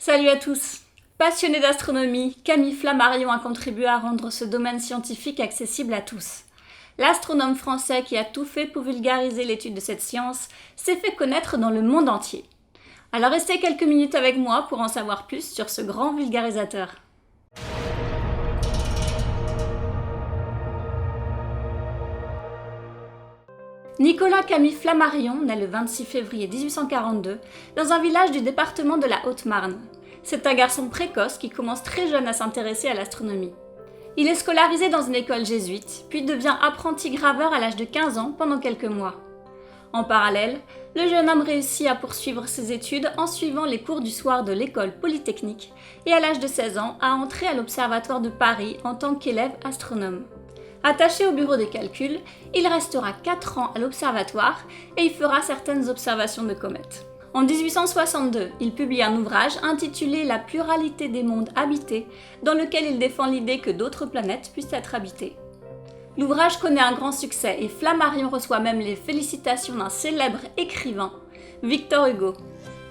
Salut à tous! Passionné d'astronomie, Camille Flammarion a contribué à rendre ce domaine scientifique accessible à tous. L'astronome français qui a tout fait pour vulgariser l'étude de cette science s'est fait connaître dans le monde entier. Alors restez quelques minutes avec moi pour en savoir plus sur ce grand vulgarisateur. Nicolas Camille Flammarion naît le 26 février 1842 dans un village du département de la Haute-Marne. C'est un garçon précoce qui commence très jeune à s'intéresser à l'astronomie. Il est scolarisé dans une école jésuite, puis devient apprenti graveur à l'âge de 15 ans pendant quelques mois. En parallèle, le jeune homme réussit à poursuivre ses études en suivant les cours du soir de l'école polytechnique et à l'âge de 16 ans à entrer à l'Observatoire de Paris en tant qu'élève astronome. Attaché au bureau des calculs, il restera 4 ans à l'observatoire et y fera certaines observations de comètes. En 1862, il publie un ouvrage intitulé La pluralité des mondes habités, dans lequel il défend l'idée que d'autres planètes puissent être habitées. L'ouvrage connaît un grand succès et Flammarion reçoit même les félicitations d'un célèbre écrivain, Victor Hugo.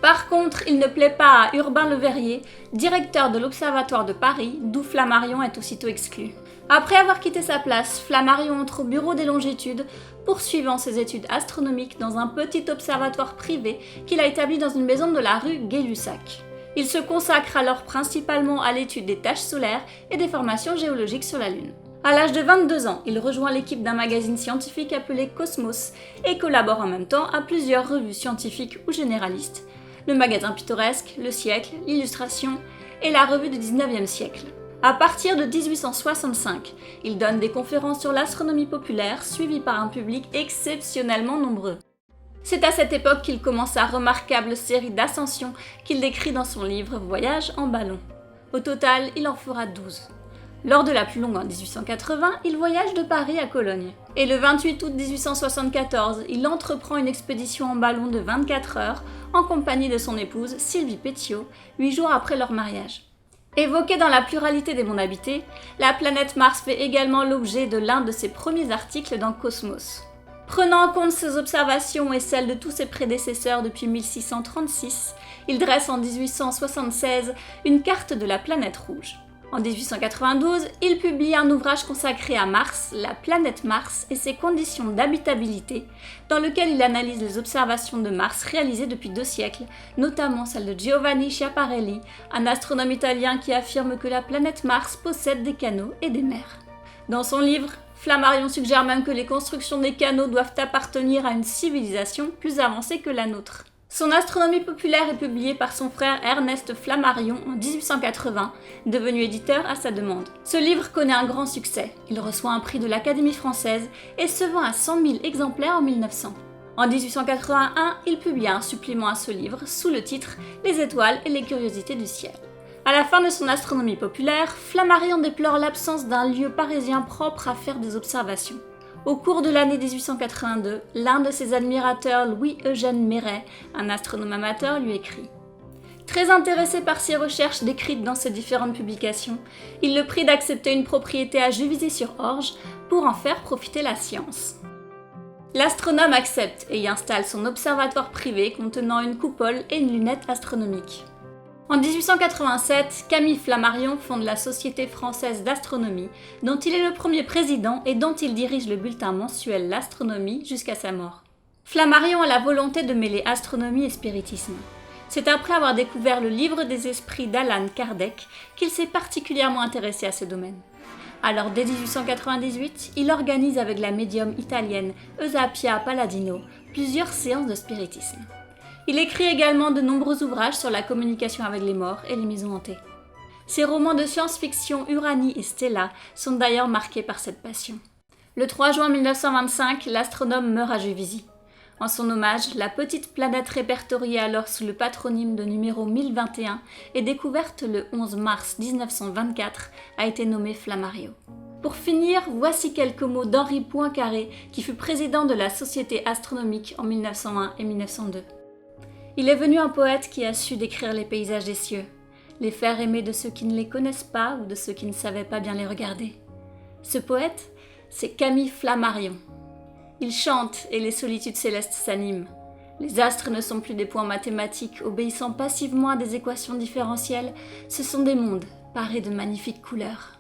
Par contre, il ne plaît pas à Urbain Le Verrier, directeur de l'Observatoire de Paris, d'où Flammarion est aussitôt exclu. Après avoir quitté sa place, Flammarion entre au bureau des longitudes, poursuivant ses études astronomiques dans un petit observatoire privé qu'il a établi dans une maison de la rue Gay-Lussac. Il se consacre alors principalement à l'étude des taches solaires et des formations géologiques sur la Lune. À l'âge de 22 ans, il rejoint l'équipe d'un magazine scientifique appelé Cosmos et collabore en même temps à plusieurs revues scientifiques ou généralistes, le magazine Pittoresque, Le Siècle, l'Illustration et la revue du 19e siècle. À partir de 1865, il donne des conférences sur l'astronomie populaire suivies par un public exceptionnellement nombreux. C'est à cette époque qu'il commence sa remarquable série d'ascensions qu'il décrit dans son livre Voyage en ballon. Au total, il en fera 12. Lors de la plus longue en 1880, il voyage de Paris à Cologne. Et le 28 août 1874, il entreprend une expédition en ballon de 24 heures en compagnie de son épouse Sylvie Petiot, 8 jours après leur mariage. Évoquée dans la pluralité des mondes habités, la planète Mars fait également l'objet de l'un de ses premiers articles dans Cosmos. Prenant en compte ses observations et celles de tous ses prédécesseurs depuis 1636, il dresse en 1876 une carte de la planète rouge. En 1892, il publie un ouvrage consacré à Mars, la planète Mars et ses conditions d'habitabilité, dans lequel il analyse les observations de Mars réalisées depuis 2 siècles, notamment celle de Giovanni Schiaparelli, un astronome italien qui affirme que la planète Mars possède des canaux et des mers. Dans son livre, Flammarion suggère même que les constructions des canaux doivent appartenir à une civilisation plus avancée que la nôtre. Son astronomie populaire est publiée par son frère Ernest Flammarion en 1880, devenu éditeur à sa demande. Ce livre connaît un grand succès. Il reçoit un prix de l'Académie française et se vend à 100 000 exemplaires en 1900. En 1881, il publie un supplément à ce livre sous le titre « Les étoiles et les curiosités du ciel ». À la fin de son astronomie populaire, Flammarion déplore l'absence d'un lieu parisien propre à faire des observations. Au cours de l'année 1882, l'un de ses admirateurs, Louis-Eugène Méret, un astronome amateur, lui écrit. Très intéressé par ses recherches décrites dans ses différentes publications, il le prie d'accepter une propriété à Juvisy-sur-Orge pour en faire profiter la science. L'astronome accepte et y installe son observatoire privé contenant une coupole et une lunette astronomique. En 1887, Camille Flammarion fonde la Société française d'astronomie, dont il est le premier président et dont il dirige le bulletin mensuel L'Astronomie jusqu'à sa mort. Flammarion a la volonté de mêler astronomie et spiritisme. C'est après avoir découvert le livre des esprits d'Allan Kardec qu'il s'est particulièrement intéressé à ce domaine. Alors dès 1898, il organise avec la médium italienne Eusapia Palladino plusieurs séances de spiritisme. Il écrit également de nombreux ouvrages sur la communication avec les morts et les maisons hantées. Ses romans de science-fiction Uranie et Stella sont d'ailleurs marqués par cette passion. Le 3 juin 1925, l'astronome meurt à Juvisy. En son hommage, la petite planète répertoriée alors sous le patronyme de numéro 1021 et découverte le 11 mars 1924 a été nommée Flammarion. Pour finir, voici quelques mots d'Henri Poincaré, qui fut président de la Société astronomique en 1901 et 1902. Il est venu un poète qui a su décrire les paysages des cieux, les faire aimer de ceux qui ne les connaissent pas ou de ceux qui ne savaient pas bien les regarder. Ce poète, c'est Camille Flammarion. Il chante et les solitudes célestes s'animent. Les astres ne sont plus des points mathématiques obéissant passivement à des équations différentielles, ce sont des mondes parés de magnifiques couleurs.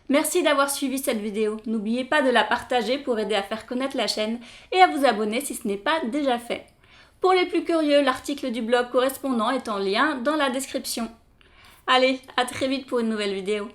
Merci d'avoir suivi cette vidéo, n'oubliez pas de la partager pour aider à faire connaître la chaîne et à vous abonner si ce n'est pas déjà fait. Pour les plus curieux, l'article du blog correspondant est en lien dans la description. Allez, à très vite pour une nouvelle vidéo.